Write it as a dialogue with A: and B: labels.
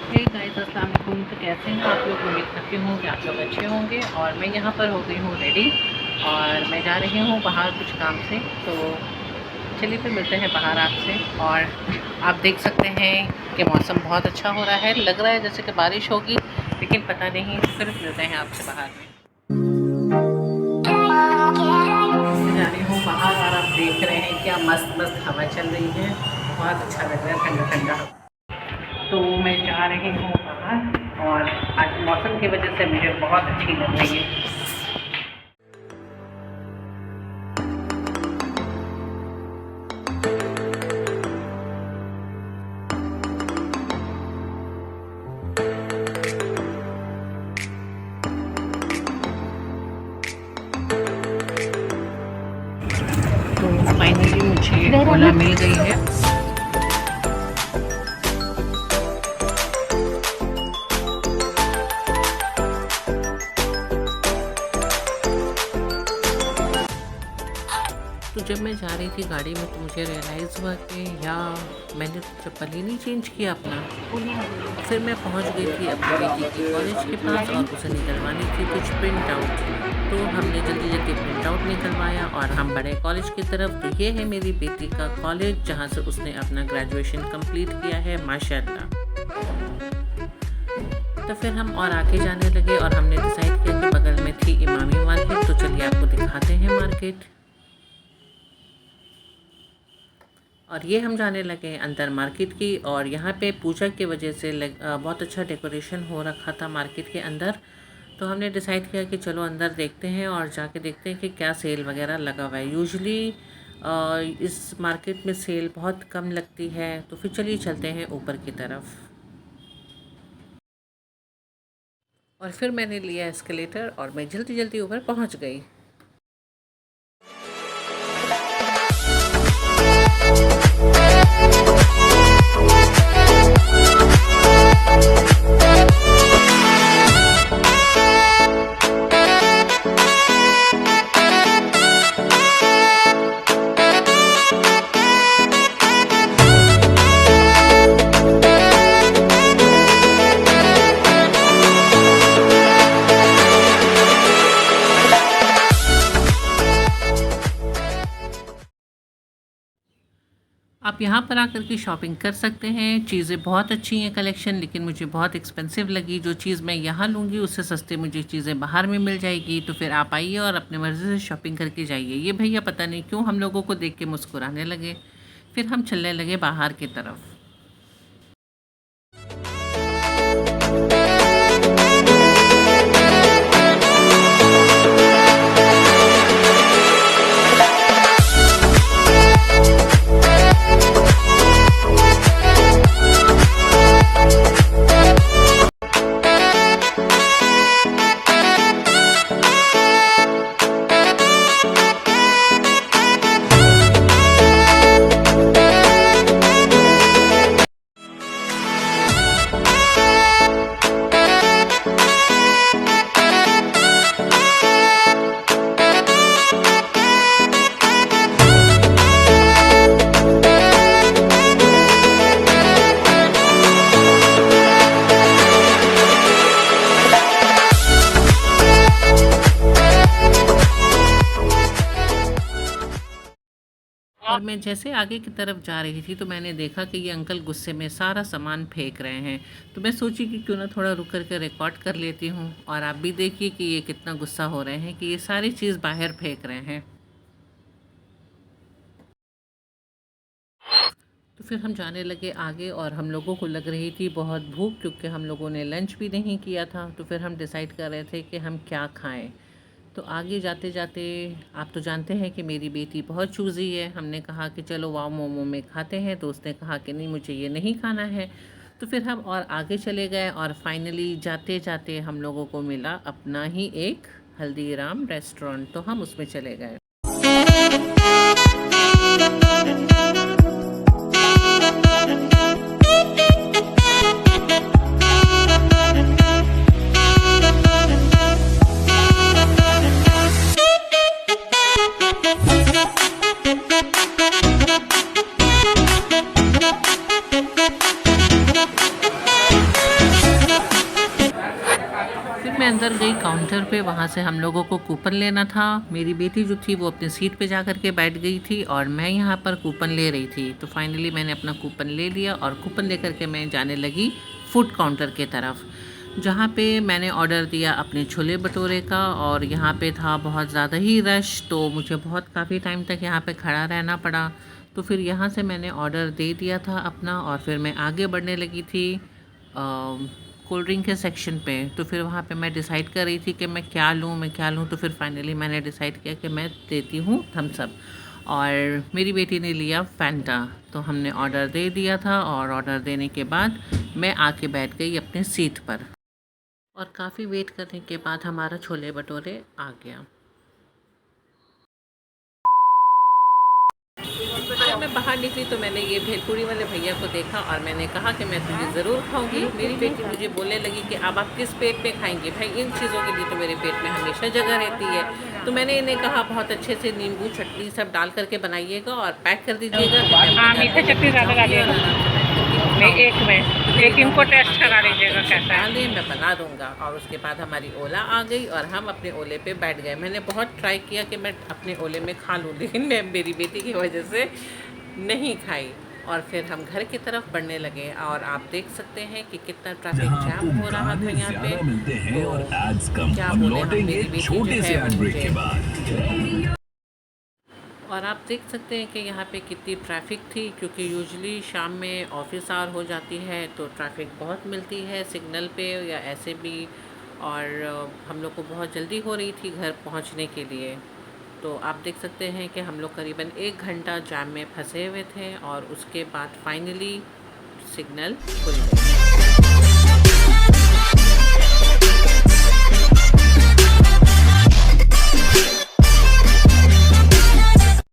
A: Hey guys, अस्सलाम वालेकुम। तो कैसे हैं आप लोग? उम्मीद करती हूँ कि आप लोग अच्छे होंगे। और मैं यहाँ पर हो गई हूँ रेडी और मैं जा रही हूँ बाहर कुछ काम से। तो चलिए फिर मिलते हैं बाहर आपसे। और आप देख सकते हैं कि मौसम बहुत अच्छा हो रहा है, लग रहा है जैसे कि बारिश होगी, लेकिन पता नहीं। फिर मिलते हैं आपसे बाहर में। मैं जा रही हूँ बाहर और आप देख रहे हैं क्या मस्त मस्त हवा चल रही है। बहुत अच्छा लग रहा है, ठंडा ठंडा। तो मैं जा रही हूँ बाहर और आज मौसम की वजह से मुझे बहुत अच्छी लग रही है। तो फाइनली मुझे ओला मिल गई है। तो जब मैं जा रही थी गाड़ी में तो मुझे रियलाइज़ हुआ कि यार मैंने तो चप्पल ही नहीं चेंज किया अपना। फिर मैं पहुंच गई थी अपनी बेटी की कॉलेज के पास और उसे निकलवानी थी कुछ प्रिंट आउट। तो हमने जल्दी जल्दी प्रिंट आउट निकलवाया और हम बढ़े कॉलेज की तरफ। तो ये है मेरी बेटी का कॉलेज जहाँ से उसने अपना ग्रेजुएशन कंप्लीट किया है, माशाल्लाह। तो फिर हम और आगे जाने लगे और हमने डिसाइड किया कि बगल में थी इमामी मार्केट। तो चलिए आपको दिखाते हैं मार्केट। और ये हम जाने लगे अंदर मार्केट की। और यहाँ पे पूजा की वजह से बहुत अच्छा डेकोरेशन हो रखा था मार्केट के अंदर। तो हमने डिसाइड किया कि चलो अंदर देखते हैं और जाके देखते हैं कि क्या सेल वगैरह लगा हुआ है। यूजुअली इस मार्केट में सेल बहुत कम लगती है। तो फिर चलिए चलते हैं ऊपर की तरफ। और फिर मैंने लिया एस्केलेटर और मैं जल्दी जल्दी ऊपर पहुँच गई। आप यहाँ पर आकर के शॉपिंग कर सकते हैं। चीज़ें बहुत अच्छी हैं कलेक्शन, लेकिन मुझे बहुत एक्सपेंसिव लगी। जो चीज़ मैं यहाँ लूँगी उससे सस्ते मुझे चीज़ें बाहर में मिल जाएगी। तो फिर आप आइए और अपने मर्ज़ी से शॉपिंग करके जाइए। ये भैया पता नहीं क्यों हम लोगों को देख के मुस्कुराने लगे। फिर हम चलने लगे बाहर की तरफ। और मैं जैसे आगे की तरफ जा रही थी तो मैंने देखा कि ये अंकल गुस्से में सारा सामान फेंक रहे हैं। तो मैं सोची कि क्यों ना थोड़ा रुक कर के रिकॉर्ड कर लेती हूँ। और आप भी देखिए कि ये कितना गुस्सा हो रहे हैं कि ये सारी चीज़ बाहर फेंक रहे हैं। तो फिर हम जाने लगे आगे और हम लोगों को लग रही थी बहुत भूख, क्योंकि हम लोगों ने लंच भी नहीं किया था। तो फिर हम डिसाइड कर रहे थे कि हम क्या खाएं। तो आगे जाते जाते आप तो जानते हैं कि मेरी बेटी बहुत चूज़ी है। हमने कहा कि चलो वाओ मोमो में खाते हैं। तो उसने कहा कि नहीं, मुझे ये नहीं खाना है। तो फिर हम और आगे चले गए और फाइनली जाते जाते हम लोगों को मिला अपना ही एक हल्दीराम रेस्टोरेंट। तो हम उसमें चले गए। मैं अंदर गई काउंटर पे, वहाँ से हम लोगों को कूपन लेना था। मेरी बेटी जो थी वो अपनी सीट पे जा कर के बैठ गई थी और मैं यहाँ पर कूपन ले रही थी। तो फाइनली मैंने अपना कूपन ले लिया और कूपन लेकर के मैं जाने लगी फूड काउंटर के तरफ, जहाँ पे मैंने ऑर्डर दिया अपने छोले भटूरे का। और यहाँ पे था बहुत ज़्यादा ही रश, तो मुझे बहुत काफ़ी टाइम तक यहाँ पे खड़ा रहना पड़ा। तो फिर यहाँ से मैंने ऑर्डर दे दिया था अपना और फिर मैं आगे बढ़ने लगी थी कोल्ड ड्रिंक के सेक्शन पे। तो फिर वहाँ पे मैं डिसाइड कर रही थी कि मैं क्या लूँ। तो फिर फाइनली मैंने डिसाइड किया कि मैं देती हूँ थम्स अप, और मेरी बेटी ने लिया फैंटा। तो हमने ऑर्डर दे दिया था और ऑर्डर देने के बाद मैं आके बैठ गई अपने सीट पर, और काफ़ी वेट करने के बाद हमारा छोले भटूरे आ गया। जब मैं बाहर निकली तो मैंने ये भेलपुरी वाले भैया को देखा और मैंने कहा कि मैं तुझे ज़रूर खाऊंगी। मेरी बेटी मुझे बोलने लगी कि अब आप किस पेट में खाएंगी। भाई इन चीज़ों के लिए तो मेरे पेट में हमेशा जगह रहती है। तो मैंने इन्हें कहा बहुत अच्छे से नींबू चटनी सब डाल करके बनाइएगा और पैक कर दीजिएगा।
B: मीठा चटनी ज़्यादा डालिएगा, एक इनको टेस्ट करा लीजिएगा कैसा है।
A: मैं बना दूंगा। और उसके बाद हमारी ओला आ गई और हम अपने ओले पे बैठ गए। मैंने बहुत ट्राई किया कि मैं अपने ओले में खा लूँ, लेकिन मैं मेरी बेटी की वजह से नहीं खाई। और फिर हम घर की तरफ बढ़ने लगे और आप देख सकते हैं कि कितना ट्रैफिक जैम हो रहा था यहाँ पे। तो क्या बोले, हम मेरी बेटी जो है वो मुझे, और आप देख सकते हैं कि यहाँ पे कितनी ट्रैफिक थी, क्योंकि यूजुअली शाम में ऑफिस आवर हो जाती है तो ट्रैफिक बहुत मिलती है सिग्नल पे या ऐसे भी। और हम लोग को बहुत जल्दी हो रही थी घर पहुँचने के लिए। तो आप देख सकते हैं कि हम लोग करीबन 1 घंटा जाम में फंसे हुए थे और उसके बाद फाइनली सिग्नल खुल गए।